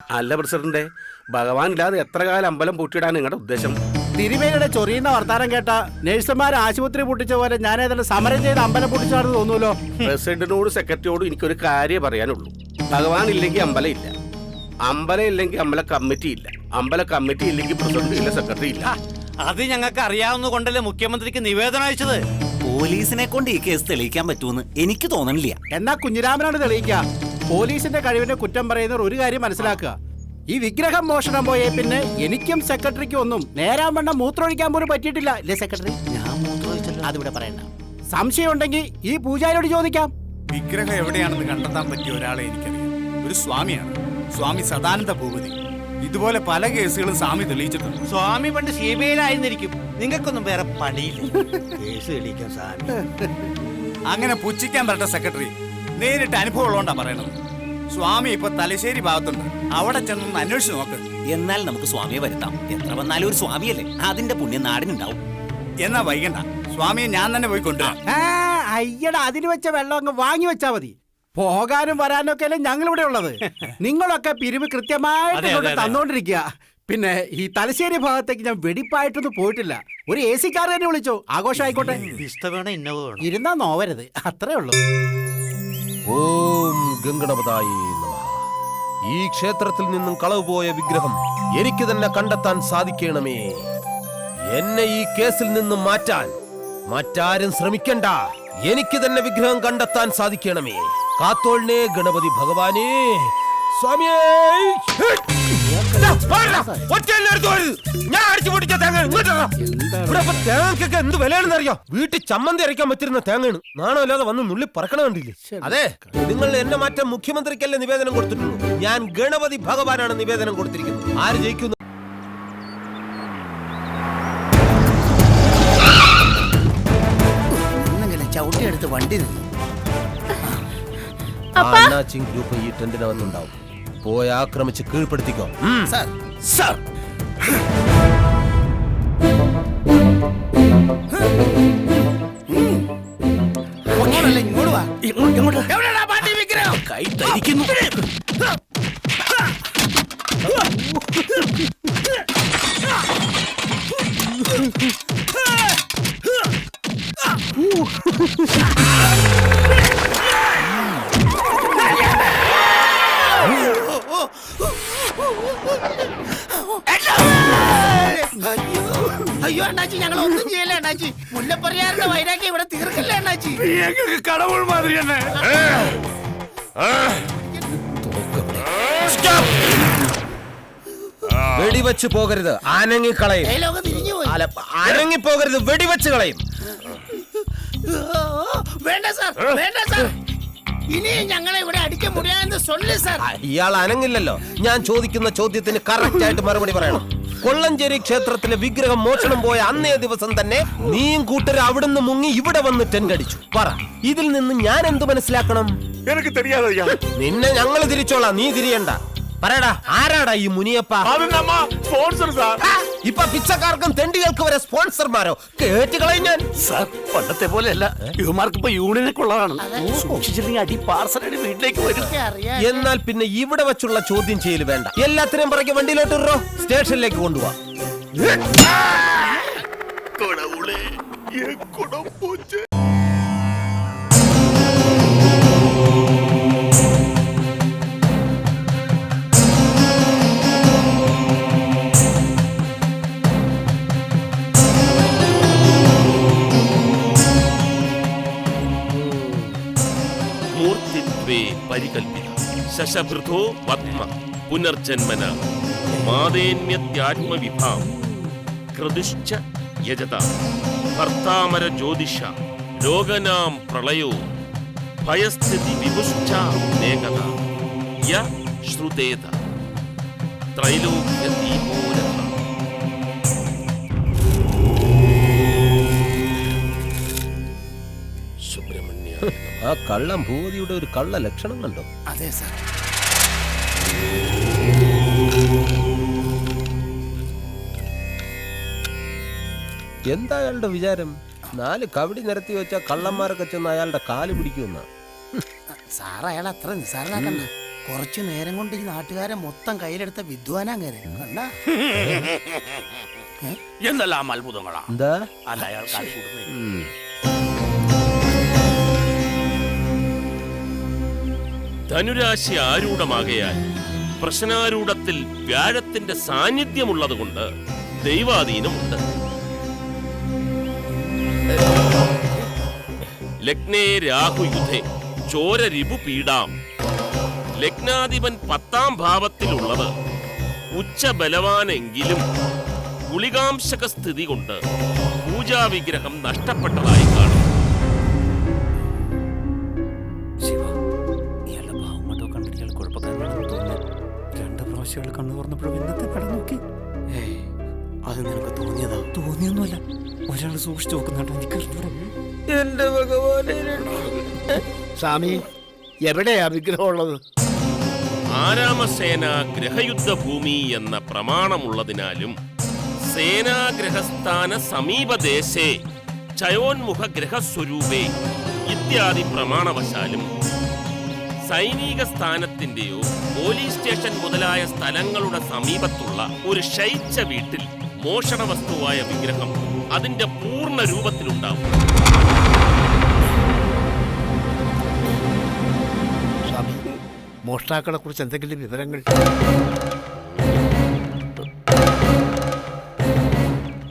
അല്ല പ്രസിഡന്റ്, ഭഗവാൻ ഇല്ലാതെ എത്ര കാലം അമ്പലം പൂട്ടിയിടാൻ നിങ്ങളുടെ ഉദ്ദേശം? തിരുമേനിയുടെ ചൊറിയുന്ന വർത്താനം കേട്ട നഴ്സുമാർ ആശുപത്രി പൂട്ടിച്ച പോലെ ഞാൻ ഏതാണ്ട് സമരം ചെയ്ത് അമ്പലം പൂട്ടിച്ചാണെന്ന് തോന്നൂലോ. പ്രസിഡന്റിനോട് സെക്രട്ടറിയോട് എനിക്കൊരു കാര്യം പറയാനുള്ളൂ. ഭഗവാൻ ഇല്ലെങ്കിൽ അമ്പലം ഇല്ല, അമ്പലം ഇല്ലെങ്കിൽ അമ്പല കമ്മിറ്റി ഇല്ല, അമ്പല കമ്മിറ്റി ഇല്ലെങ്കിൽ പ്രസിഡന്റ് ഇല്ല, സെക്രട്ടറി ഇല്ല. അത് ഞങ്ങൾക്ക് അറിയാവുന്ന കൊണ്ടല്ലേ മുഖ്യമന്ത്രിക്ക് നിവേദനം അയച്ചത്. പോലീസിനെ കൊണ്ട് ഈ കേസ് തെളിയിക്കാൻ പറ്റുമെന്ന് എനിക്ക് തോന്നണില്ല. എന്നാ കുഞ്ഞിരാമനോട് തെളിയിക്കുക. പോലീസിന്റെ കഴിവിനെ കുറ്റം പറയുന്നവർ ഒരു കാര്യം മനസ്സിലാക്കുക, ഈ വിഗ്രഹം മോഷണം പോയേ പിന്നെ എനിക്കും സെക്രട്ടറിക്കും ഒന്നും നേരാവണ്ണം മൂത്രമൊഴിക്കാൻ പോലും പറ്റിയിട്ടില്ല. ഇല്ലേ സെക്രട്ടറി? ഞാൻ മൂത്രമൊഴിച്ചല്ലോ. അതിവിടെ പറയണ്ട. സംശയം ഉണ്ടെങ്കിൽ ഈ പൂജാരിയോട് ചോദിക്കാം. വിഗ്രഹം എവിടെയാണെന്ന് കണ്ടെത്താൻ പറ്റിയ ഒരാളെ എനിക്കറിയാം. ഒരു സ്വാമിയാണ്, സ്വാമി സദാനന്ദ ഭൂപതി. ഇതുപോലെ പല കേസുകളും സ്വാമി തെളിയിച്ചിട്ടുണ്ട്. സ്വാമി പണ്ട് CBI-യിലായിരുന്നിരിക്കും. നിങ്ങൾക്കൊന്നും വേറെ പണിയില്ല. കേസ് തെളിയിക്കാൻ സ്വാമി. അങ്ങനെ പുച്ഛിക്കാൻ പറ്റ സെക്രട്ടറി, നേരിട്ട് അനുഭവം ഉള്ളതുകൊണ്ടാ പറയണത്. സ്വാമി ഇപ്പൊ തലശ്ശേരി ഭാഗത്തുണ്ട്, അവിടെ ചെന്നൊന്ന് അന്വേഷിച്ച് നോക്ക്. എന്നാൽ നമുക്ക് സ്വാമിയെ വരുത്താം. എത്ര വന്നാലും ഒരു സ്വാമിയല്ലേ, അതിന്റെ പുണ്യം നാടിനുണ്ടാവും. എന്നാ വൈകണ്ട, സ്വാമിയെ ഞാൻ തന്നെ പോയി കൊണ്ടുവരാം. അയ്യടാ, അതിന് വെച്ച വെള്ളം അങ്ങ് വാങ്ങി വെച്ചാ മതി. പോകാനും വരാനും ഒക്കെ അല്ലേ ഞങ്ങളിവിടെ ഉള്ളത്. നിങ്ങളൊക്കെ പിരിവ് കൃത്യമായിട്ട് കൊണ്ട് തന്നോണ്ടിരിക്കുക. പിന്നെ ഈ തലശ്ശേരി ഭാഗത്തേക്ക് ഞാൻ വെടിപ്പായിട്ടൊന്നും പോയിട്ടില്ല. ഒരു AC കാർ തന്നെ വിളിച്ചോ, ആഘോഷം ആയിക്കോട്ടെ. ഇരുന്നാ നോവരുത്, അത്രേ ഉള്ളൂ. ഓം ഗംഗണപതായി നമഃ. ഈ ക്ഷേത്രത്തിൽ നിന്നും കളവ് പോയ വിഗ്രഹം എനിക്ക് തന്നെ കണ്ടെത്താൻ സാധിക്കണമേ. എന്നെ ഈ കേസിൽ നിന്നും മാറ്റാൻ മറ്റാരും ശ്രമിക്കണ്ട. എനിക്ക് തന്നെ വിഗ്രഹം കണ്ടെത്താൻ സാധിക്കണമേ. കാത്തോളിനെ ഗണപതി ഭഗവാനേ. സ്വാമിയേ, ഞാൻ അടിച്ചു പൊട്ടിച്ച തേങ്ങ തേങ്ങക്കൊക്കെ എന്ത് വിലയാണെന്ന് അറിയോ? വീട്ടിൽ ചമ്മന്തി അരയ്ക്കാൻ പറ്റിരുന്ന തേങ്ങയാണ്. നാണമില്ലാതെ വന്ന് നുള്ളി പറക്കണ കണ്ടില്ലേ? അതെ, നിങ്ങൾ എന്നെ മാറ്റാൻ മുഖ്യമന്ത്രിക്കല്ലേ നിവേദനം കൊടുത്തിട്ടുള്ളൂ. ഞാൻ ഗണപതി ഭഗവാനാണ് നിവേദനം കൊടുത്തിരിക്കുന്നത്. ആര് ജയിക്കുന്നു? ചവിട്ടിയെടുത്ത് വണ്ടി നിന്നു. ഗ്രൂപ്പ് ഈ ടെന്റിനകത്തുണ്ടാവും. പോയി ആക്രമിച്ച് കീഴ്പ്പെടുത്തിക്കോ. സാർ, കൈ തരിക്കുന്നു. അയ്യോ അണ്ണാച്ചി, ഞങ്ങൾ ഒന്നും ചെയ്യല്ലേ അണ്ണാച്ചി. മുല്ലപ്പറിയാറിന്റെ വൈരാഗ്യം ഇവിടെ തീർക്കില്ല അണ്ണാച്ചി. കടവുൾ മാതിരി തന്നെ. വെടിവെച്ച് പോകരുത്, ആനങ്ങിക്കളയും. ആനങ്ങിപ്പോകരുത്, വെടിവെച്ച് കളയും. വേണ്ട സാർ, വേണ്ട സാർ, ഇനി ഞങ്ങളെ ഇവിടെ അടിക്കാൻ മുടിയാന്ന് സൊല്ലു സാർ. ഇയാൾ അനങ്ങില്ലല്ലോ. ഞാൻ ചോദിക്കുന്ന ചോദ്യത്തിന് കറക്റ്റ് ആയിട്ട് മറുപടി പറയണം. കൊള്ളഞ്ചേരി ക്ഷേത്രത്തിലെ വിഗ്രഹം മോഷണം പോയ അന്നേ ദിവസം തന്നെ നീയും കൂട്ടരും അവിടുന്ന് മുങ്ങി ഇവിടെ വന്ന് ടെൻഡടിച്ചു. പറ, ഇതിൽ നിന്ന് ഞാൻ എന്ത് മനസ്സിലാക്കണം? എനിക്ക് தெரியாது. നിന്നെ ഞങ്ങൾ തിരിച്ചോളാം, നീ തിരിയണ്ട. പറയടാ, ആരാടാ ഈ മുനിയപ്പ? ഇപ്പൊ പിച്ചക്കാർക്കും തെണ്ടികൾക്ക് വരെ സ്പോൺസർമാരോ? കേട്ടുകളയും ഞാൻ. സാർ, പണ്ടത്തെ പോലെയല്ല, ഇവന്മാർക്ക് ഇപ്പൊ യൂണിയനൊക്കെ ഉള്ളതാണ്. സൂക്ഷിച്ചില്ലെങ്കിൽ അടി പാർസലായിട്ട് വീട്ടിലേക്ക് വരും. എന്നാൽ പിന്നെ ഇവിടെ വെച്ചുള്ള ചോദ്യം ചെയ്യൽ വേണ്ട. എല്ലാത്തിനും പറയ്ക്ക് വണ്ടിയിലോട്ട് ഇറോ, സ്റ്റേഷനിലേക്ക് കൊണ്ടുപോവാ. പരികൽപ്പിത ശശഭൃതോ പത്മ പുനർജന്മന മാദേന്യത്യാത്മവിഭാം ക്രതുശ്ച യജത ഭർത്താമര ജ്യോതിഷ രോഗനാം പ്രളയോ ഭയസ്ഥിതി വിപുശ്ചാനേകത യ ശ്രുതേത ത്രൈലോക്യദീപോരഃ. ആ കള്ളം ഭൂപതിയുടെ ഒരു കള്ള ലക്ഷണം കണ്ടോ? അതെ സാർ. എന്താ അയാളുടെ വിചാരം? 4 കവടി നിരത്തി വെച്ച കള്ളന്മാരൊക്കെ ചെന്ന് അയാളുടെ കാല് പിടിക്കുമെന്ന. സാർ, അയാൾ അത്ര നിസ്സാരനാക്കണ്ട. കുറച്ചു നേരം കൊണ്ട് ഈ നാട്ടുകാരെ മൊത്തം കയ്യിലെടുത്ത വിദ്വാനങ്ങനെ കണ്ട എന്തെല്ലാം അത്ഭുതങ്ങളാ. എന്താ അല്ല അയാൾ കാശ് കൊടുത്തേ. ധനുരാശി ആരൂഢമാകയാൽ പ്രശ്നാരൂഢത്തിൽ വ്യാഴത്തിന്റെ സാന്നിധ്യമുള്ളതുകൊണ്ട് ദൈവാധീനമുണ്ട്. ലഗ്നേ രാഹുയുധേ ചോരരിപു പീഡാം. ലഗ്നാധിപൻ 10ാം ഭാവത്തിലുള്ളത് ഉച്ചബലവാനെങ്കിലും ഗുളികാംശക സ്ഥിതി കൊണ്ട് പൂജാവിഗ്രഹം നഷ്ടപ്പെട്ടതായി കാണും. ഇയാളുടെ ഭാവം മറ്റോ കണ്ടിട്ട് ഇയാൾ കുഴപ്പക്കാരനാണെന്ന് തോന്നുന്നു. 2 പ്രാവശ്യം കണ്ണു തുറന്നപ്പോഴും ഇന്നത്തെ പടം നോക്കി. അത് നിനക്ക് തോന്നിയതാ? തോന്നിയൊന്നുമല്ല, ഒരാൾ സൂക്ഷിച്ചു നോക്കുന്നുണ്ടോ എനിക്ക്. എന്റെ ഭഗവാനെ, സ്വാമി എവിടെയാ വിഗ്രഹം ഉള്ളത്? ആരാമസേന ഗ്രഹയുദ്ധഭൂമി എന്ന പ്രമാണമുള്ളതിനാലും സേനാഗ്രഹസ്ഥാന സമീപദേശേ ചയോന്മുഖ ഗ്രഹസ്വരൂപേ ഇത്യാദി പ്രമാണവശാലും സൈനിക സ്ഥാനത്തിന്റെയോ പോലീസ് സ്റ്റേഷൻ മുതലായ സ്ഥലങ്ങളുടെ സമീപത്തുള്ള ഒരു ശയിച്ച വീട്ടിൽ മോഷണ വസ്തുവായ വിഗ്രഹം അതിന്റെ പൂർണ്ണ രൂപത്തിലുണ്ടാവും. സ്വാമി, മോഷ്ടാക്കളെ കുറിച്ച് എന്തെങ്കിലും വിവരങ്ങൾ?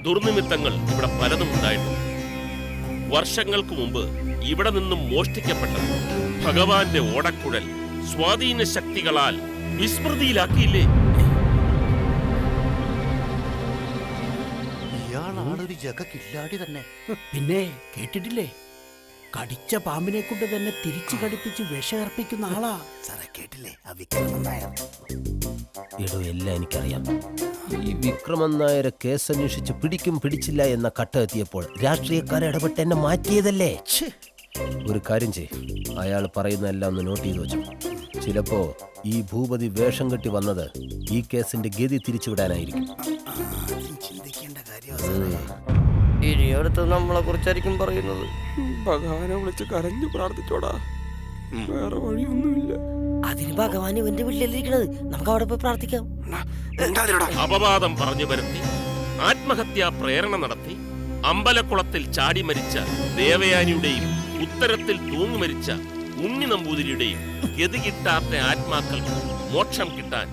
ദുർനിമിത്തങ്ങൾ ഇവിടെ പലതും ഉണ്ടായിട്ടുണ്ട്. വർഷങ്ങൾക്ക് മുമ്പ് ഇവിടെ നിന്നും മോഷ്ടിക്കപ്പെട്ടത് ഭഗവാന്റെ ഓടക്കുഴൽ സ്വാധീന ശക്തികളാൽ വിസ്മൃതിയിലാക്കിയില്ലേ? ഇയാളാണൊരു ജഗക്കില്ലാടി തന്നെ. പിന്നെ കേട്ടിട്ടില്ലേ, കടിച്ച പാമ്പിനെ കൊണ്ട് തന്നെ തിരിച്ചു കടിപ്പിച്ച് വിഷയർപ്പിക്കുന്ന ആളാ. സാറേ കേട്ടില്ലേ ആ വിക്രമൻ നായർ? എടോ, എല്ലാം എനിക്കറിയാം. ഈ വിക്രമൻ നായരെ കേസ് അന്വേഷിച്ച് പിടിക്കും പിടിച്ചില്ല എന്ന കട്ട എത്തിയപ്പോൾ രാഷ്ട്രീയക്കാരെ ഇടപെട്ട് എന്നെ മാറ്റിയതല്ലേ. ഒരു കാര്യം ചെയ്, അയാൾ പറയുന്നതെല്ലാം ഒന്ന് നോട്ട് ചെയ്ത് വെച്ചു. ചിലപ്പോ ഈ ഭൂപതി വേഷം കെട്ടി വന്നത് ഈ കേസിന്റെ ഗതി തിരിച്ചുവിടാനായിരിക്കും. ചിന്തിക്കേണ്ട കാര്യം. ഇനി അടുത്ത് നമ്മളെ കുറിച്ചായിരിക്കും പറയുന്നത്. ഭഗവാനെ വിളിച്ച് കരഞ്ഞു പ്രാർത്ഥിച്ചോടാ, വേറെ വഴിയൊന്നുമില്ല. അതിന് ഭഗവാൻ ഇവന്റെ വീട്ടിലിരിക്കണത്, നമുക്ക് അവിടെ പോയി പ്രാർത്ഥിക്കാം. അപവാദം പറഞ്ഞു വരുത്തി ആത്മഹത്യാ പ്രേരണ നടത്തി അമ്പലക്കുളത്തിൽ ചാടി മരിച്ച ദേവയാനിയുടെയും ഉത്തരത്തിൽ തൂങ്ങി മരിച്ച ഉണ്ണി നമ്പൂതിരിയുടെയും ഗതി കിട്ടാത്ത ആത്മാക്കൾക്ക് മോക്ഷം കിട്ടാൻ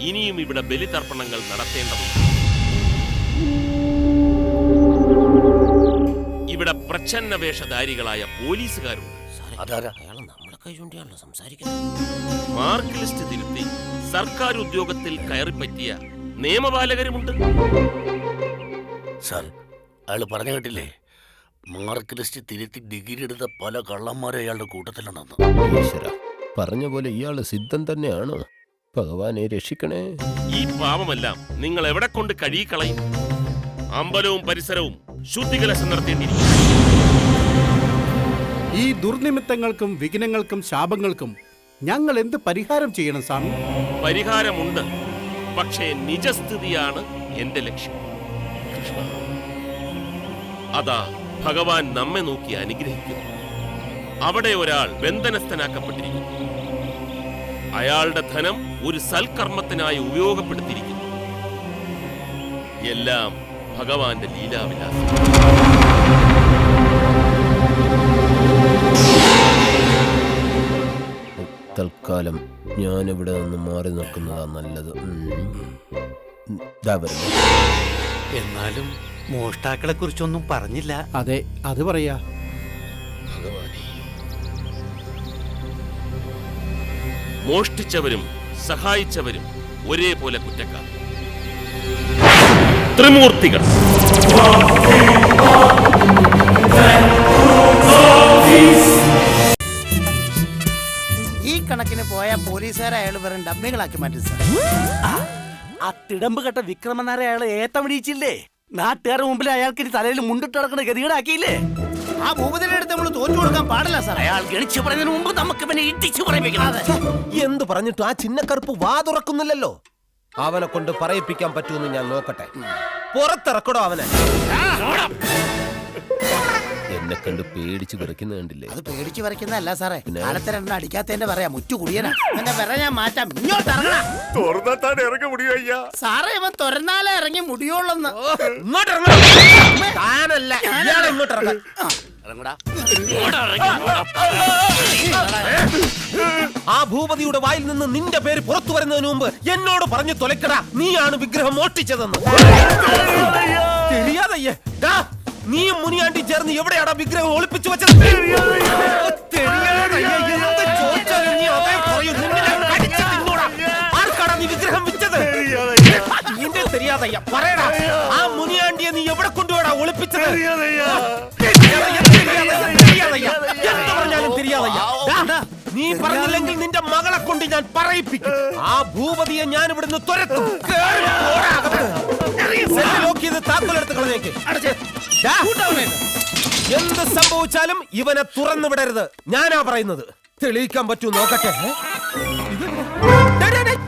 ഇനിയും ഇവിടെ ബലിതർപ്പണങ്ങൾ നടത്തേണ്ടതുണ്ട്. ഇവിടെ പ്രച്ഛന്ന വേഷധാരികളായ പോലീസുകാരുണ്ട്. മാർക്ക് ലിസ്റ്റ് തിരുത്തി സർക്കാർ ഉദ്യോഗത്തിൽ കയറിപ്പറ്റിയ നിയമപാലകരുമുണ്ട്. സാർ, അയാൾ പറഞ്ഞു കേട്ടില്ലേ, മാർക്ക് ലിസ്റ്റ് തിരുത്തി ഡിഗ്രി എടുത്ത പല കള്ളന്മാരും അയാളുടെ കൂട്ടത്തിലുണ്ടെന്ന്. ഈശ്വരാ, പറഞ്ഞ പോലെ ഇയാള് സിദ്ധൻ തന്നെയാണോ? ഭഗവാനെ രക്ഷിക്കണേ. ഈ പാപമെല്ലാം നിങ്ങൾ എവിടെ കൊണ്ട് കഴുകിക്കളയും? അമ്പലവും പരിസരവും ശുദ്ധികലശം നടത്തേണ്ടിയിരിക്കും. ഈ ദുർനിമിത്തങ്ങൾക്കും വിഘ്നങ്ങൾക്കും ശാപങ്ങൾക്കും ഞങ്ങൾ എന്ത് പരിഹാരം ചെയ്യണം സ്വാമി? പരിഹാരമുണ്ട്, പക്ഷേ നിജസ്ഥിതിയാണ് എന്റെ ലക്ഷ്യം. കൃഷ്ണ, അതാ ഭഗവാൻ നമ്മെ നോക്കി അനുഗ്രഹിക്കുന്നു. അവിടെ ഒരാൾ ബന്ധനസ്ഥനാക്കപ്പെട്ടിരിക്കുന്നു. അയാളുടെ ധനം ഒരു സൽക്കർമ്മത്തിനായി ഉപയോഗപ്പെടുത്തിയിരിക്കുന്നു. എല്ലാം ഭഗവാന്റെ ലീലാവിലാസം. തൽക്കാലം ഞാനിവിടെ നിന്ന് മാറി നിൽക്കുന്നതാ നല്ലത്. എന്നാലും മോഷ്ടാക്കളെ കുറിച്ചൊന്നും പറഞ്ഞില്ല. അതെ, അത് പറയാ. മോഷ്ടിച്ചവരും സഹായിച്ചവരും ഒരേപോലെ കുറ്റക്കാർ. ത്രിമൂർത്തികൾ. ഈ കണക്കിന് പോയ പോലീസുകാരെ അയാൾ വെറും ഡബ്ബികളാക്കി മാറ്റി സാർ. ആ തിടമ്പ് കെട്ട വിക്രമനാരെ അയാൾ ഏത്തമിടിയിച്ചില്ലേ? നാട്ടുകാരുടെ മുമ്പിൽ അയാൾക്ക് ഇനി തലയിൽ മുണ്ടിട്ട് നടക്കുന്ന ഗതികേടാക്കിയില്ലേ? ആ ഭൂപതിയുടെ അടുത്ത് നമ്മൾ തോറ്റു കൊടുക്കാൻ പാടില്ല സാർ. അയാൾ ഗണിച്ചു പറയുന്നതിന് മുമ്പ് നമുക്ക് പിന്നെ ഇടിച്ചു പറയിപ്പിക്കണം. എന്ത് പറഞ്ഞിട്ടും ആ ചിന്നക്കറുപ്പ് വാ തുറക്കുന്നില്ലല്ലോ. അവനെ കൊണ്ട് പറയിപ്പിക്കാൻ പറ്റുമെന്ന് ഞാൻ നോക്കട്ടെ. പുറത്തിറക്കടോ അവനെ. എന്നെ കണ്ട് പേടിച്ച് വിറയ്ക്കുന്ന കണ്ടില്ലേ? അത് പേടിച്ച് വരയ്ക്കുന്നതല്ല സാറേ, കാലത്തെ രണ്ടെണ്ണം അടിക്കാത്തതിന്റെ പറയാ മുറ്റു കുടിയനാ. എന്നെ വിറ ഞാൻ മാറ്റാം, ഇങ്ങോട്ട് ഇറങ്ങണ. തുറന്നാൻ ഇറങ്ങി മുടിയോ? സാറേ ഇവൻ തുറന്നാലേ ഇറങ്ങി മുടിയോളന്ന്. ഇങ്ങോട്ട് ഇറങ്ങണം. താനല്ല, ഇയാളെ ഇങ്ങോട്ട് ഇറങ്ങാൻ. ആ ഭൂപതിയുടെ വായിൽ നിന്ന് നിന്റെ പേര് പുറത്തു വരുന്നതിന് മുമ്പ് എന്നോട് പറഞ്ഞു തൊലക്കടാ, നീയാണ് വിഗ്രഹം മോഷ്ടിച്ചതെന്ന്. தெரியாதയ്യ. നീ മുനിയാണ്ടി ചേർന്ന് എവിടെയാടാ വിഗ്രഹം ഒളിപ്പിച്ചു വെച്ചത്? ആർക്കാടാ നീ വിഗ്രഹം വെച്ചത്? നിന്റെ தெரியாதയ്യ, പറയടാ. ആ മുനിയാണ്ടിയെ നീ എവിടെ കൊണ്ടുപോടാ ഒളിപ്പിച്ചത്? എന്ത് പറഞ്ഞാലും தெரியாதയ്യ. നീ പറഞ്ഞില്ലെങ്കിൽ നിന്റെ മകളെ കൊണ്ട് ഞാൻ പറയിപ്പിക്കും. ആ ഭൂപതിയെ ഞാൻ ഇവിടുന്ന് തുരത്തും. താക്കോലെടുത്ത് കളഞ്ഞേക്ക്. എന്ത് സംഭവിച്ചാലും ഇവനെ തുറന്നു വിടരുത്. ഞാനാ പറയുന്നത്. തെളിയിക്കാൻ പറ്റൂ നോക്കട്ടെ.